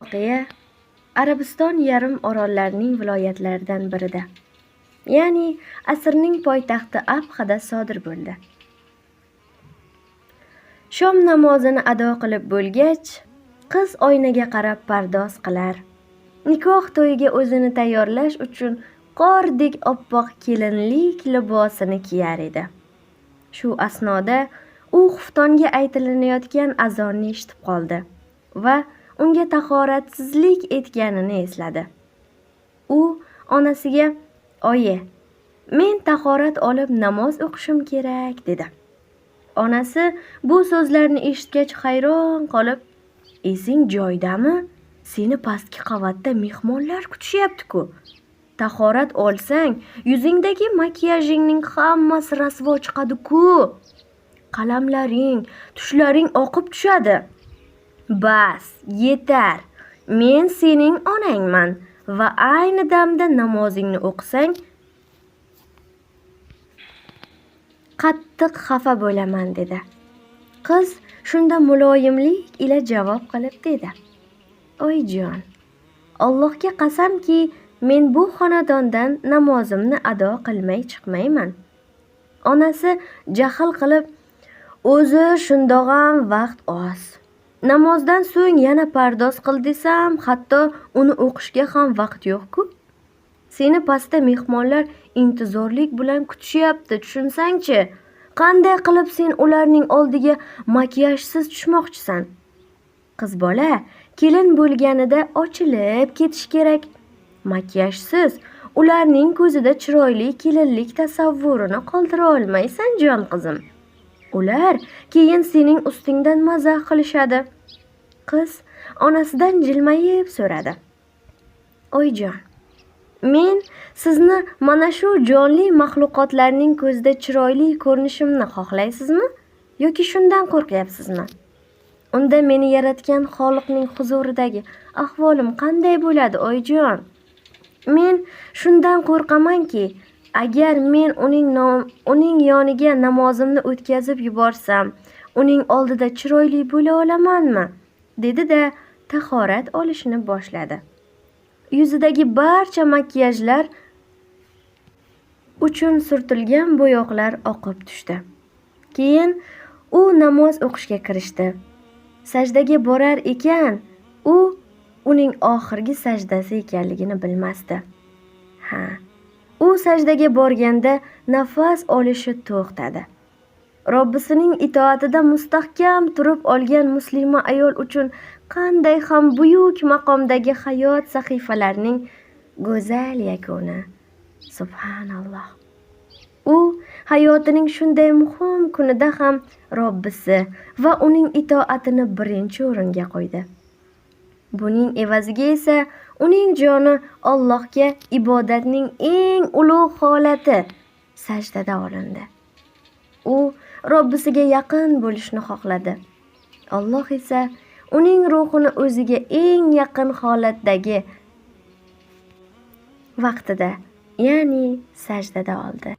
Voqea Arabiston yarim orollarining viloyatlaridan birida, ya'ni asrning poytaxti Abxada sodir bo'ldi. Shom namozini ado qilib bo'lgach, qiz oynaga qarab pardoz qilar, nikoh to'yiga o'zini tayyorlash uchun qordek oppoq kelinlik libosini kiyar edi. Shu asnoda u xuftonga aytilinayotgan azonni eshitib qoldi va unga tahoratsizlik etganini esladi. U onasiga, "Oyi, men tahorat olib namoz o'qishim kerak", dedi. Onasi bu so'zlarni eshitgach hayron qolib, "Esing joyidami? Seni pastki qavatda mehmonlar kutishyapti-ku. Tahorat olsang, yuzingdagi makiyajingning hammasi rasvo chiqadi-ku. Qalamlaring, tushlaring oqib tushadi. Bas, yetar. Men sening onangman va ayni damda namozingni o'qisang, qattiq xafa bo'laman", dedi. Qiz shunda muloyimlik ila javob qilib dedi: "Oyijon, Allohga qasamki, men bu xonadondan namozimni ado qilmay chiqmayman." Onasi jahl qilib, "O'zi shundog'am vaqt oz. Namozdan so'ng yana pardoz qil desam, hatto uni o'qishga ham vaqt yo'q-ku. Seni pastda mehmonlar intizorlik bilan kutishyapti, tushunsang-chi. Qanday qilib sen ularning oldiga makiyajsiz tushmoqchisan? Qiz bola kelin bo'lganida ochilib ketish kerak. Makiyajsiz ularning ko'zida chiroyli kelinlik tasavvurini qoldira olmaysan, jon qizim. Ular keyin sening ustingdan mazax qilishadi." Qiz onasidan jilmayib so'radi: "Oyijon, men sizni mana shu jonli maxluqotlarning ko'zida chiroyli ko'rinishimni xohlaysizmi yoki shundan qo'rqyapsizmi? Unda meni yaratgan Xoliqning huzuridagi ahvolim qanday bo'ladi, oyijon? Men shundan qo'rqamanki, agar men uning yoniga namozimni o'tkazib yuborsam, uning oldida chiroyli bo'la olamanmi?" dedi-da, tahorat olishni boshladi. Yuzidagi barcha makiyajlar uchun surtilgan bo'yoqlar oqib tushdi. Keyin u namoz o'qishga kirishdi. Sajdaga borar ekan, u uning oxirgi sajdasi ekanligini bilmasdi. U sajdaga borganda nafas olishi to'xtadi. Robbisining itoatida mustahkam turib olgan muslima ayol uchun qanday ham buyuk maqomdagi hayot sahifalarining go'zal yakuni. Subhanalloh. U hayotining shunday muhim kunida ham Robbisi va uning itoatini birinchi o'ringa qo'ydi. Buning evaziga esa uning joni Allohga ibodatning eng ulug' holati sajdada olindi. U Robbisiga yaqin bo'lishni xohladi. Alloh esa uning ruhini o'ziga eng yaqin holatdagi vaqtida, ya'ni sajdada oldi.